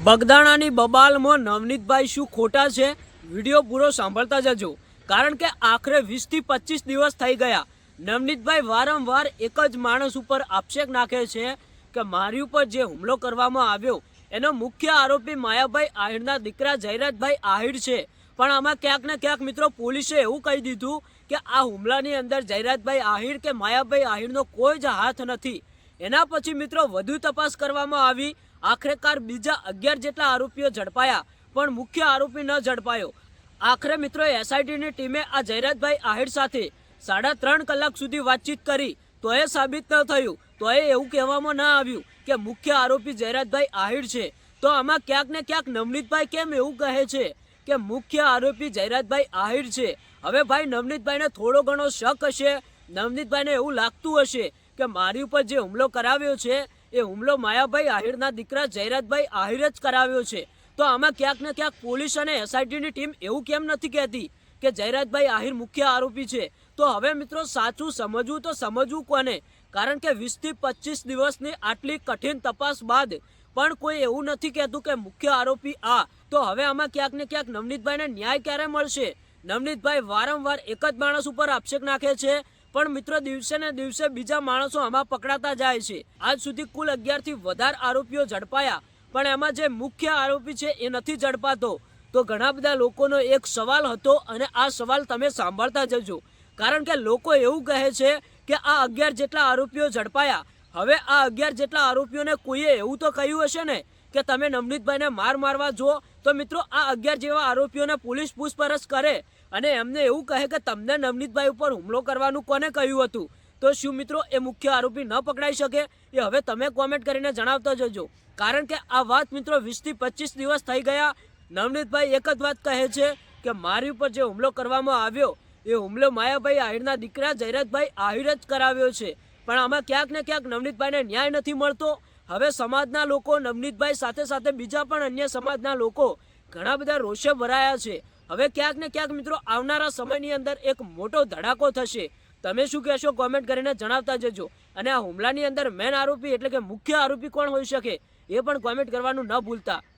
બગદાણાની બબાલમાં નવનીતભાઈ શું ખોટા છે? વિડીયો પૂરો સાંભળતા જજો, કારણ કે આખરે 20 થી 25 દિવસ થઈ ગયા. નવનીતભાઈ વારંવાર એક જ માણસ ઉપર આક્ષેપ નાખે છે કે મારી ઉપર જે હુમલો કરવામાં આવ્યો એનો મુખ્ય આરોપી માયાભાઈ આહિરના દીકરા જયરાજભાઈ આહિર છે. પણ આમાં ક્યાંક ને ક્યાંક મિત્રો પોલીસે એવું કહી દીધું કે આ હુમલાની અંદર જયરાજભાઈ આહિર કે માયાભાઈ આહિરનો કોઈ જ હાથ નથી. એના પછી મિત્રો વધુ તપાસ કરવામાં આવી. આખરેકાર બીજા 11 જેટલા આરોપીઓ ઝડપાયા, પણ મુખ્ય આરોપી ન ઝડપાયો. આખરે મિત્રો એસઆઈટીની ટીમે આ જયરાજભાઈ આહિર સાથે 3.5 કલાક સુધી વાતચીત કરી, તો એ સાબિત ન થયું. તો એવું કહેવામાં ન આવ્યું કે મુખ્ય આરોપી જયરાજભાઈ આહિર છે. તો આમાં ક્યાંક ને ક્યાંક નવનીતભાઈ કેમ એવું કહે છે કે મુખ્ય આરોપી જયરાજભાઈ આહિર છે? હવે ભાઈ નવનીતભાઈને થોડો ઘણો શક હશે. નવનીતભાઈને એવું લાગતું હશે કે મારી ઉપર જે હુમલો કરાવ્યો છે એ હુમલો માયાભાઈ આહિરના દીકરા જયરાજભાઈ આહિર જ કરાવ્યો છે. તો આમાં ક્યાંક ને ક્યાંક પોલીસ અને એસઆઈટીની ટીમ એવું કેમ નથી કહેતી કે જયરાજભાઈ આહિર મુખ્ય આરોપી છે? તો હવે મિત્રો સાચું સમજવું તો સમજવું કોને? કારણ કે 20 થી 25 દિવસની આટલી કઠિન તપાસ બાદ પણ કોઈ એવું નથી કહેતું કે મુખ્ય આરોપી આ. તો હવે આમાં ક્યાંક ને ક્યાંક નવનીતભાઈને ન્યાય ક્યારે મળશે? નવનીતભાઈ વારંવાર એક જ માણસ ઉપર આક્ષેપ નાખે છે, પણ મિત્રો દિવસે ને દિવસે બીજા માણસો આમાં પકડાતા જાય છે. આજ સુધી કુલ 11 થી વધારે આરોપીઓ ઝડપાયા, પણ એમાં જે મુખ્ય આરોપી છે એ નથી ઝડપાતો. તો ઘણા બધા લોકોનો એક સવાલ હતો, અને આ સવાલ તમે સાંભળતા જજો, કારણ કે લોકો એવું કહે છે કે આ 11 જેટલા આરોપીઓ ઝડપાયા. હવે આ 11 જેટલા આરોપીઓને કોઈએ એવું તો કહ્યું હશે ને કે તમે નવનીતભાઈને મારવા જો? તો મિત્રો આ 11 જેવા આરોપીઓને પોલીસ પૂછપરછ કરે અને એમને એવું કહે કે તમને નવનીતભાઈ ઉપર હુમલો કરવાનું કોને કહ્યું હતું? તો શું મિત્રો એ મુખ્ય આરોપી ન પકડાઈ શકે? એ હવે તમે કોમેન્ટ કરીને જણાવતા જજો, કારણ કે આ વાત મિત્રો 20 થી 25 દિવસ થઈ ગયા. નવનીતભાઈ એક જ વાત કહે છે કે મારી ઉપર જે હુમલો કરવામાં આવ્યો એ હુમલો માયાભાઈ આહિરના દીકરા જયરાજભાઈ આહિર જ કરાવ્યો છે. પણ આમાં ક્યાંક ને ક્યાંક નવનીતભાઈને ન્યાય નથી મળતો. હવે સમાજના લોકો, નવનીતભાઈ સાથે સાથે બીજા પણ અન્ય સમાજના લોકો ઘણા બધા રોષે ભરાયા છે. હવે ક્યાંક ને ક્યાંક મિત્રો આવનારા સમયની અંદર એક મોટો ધડાકો થશે. તમે શું કહેશો કોમેન્ટ કરીને જણાવતા જજો. અને આ હુમલાની અંદર મેન આરોપી એટલે કે મુખ્ય આરોપી કોણ હોઈ શકે એ પણ કોમેન્ટ કરવાનું ન ભૂલતા.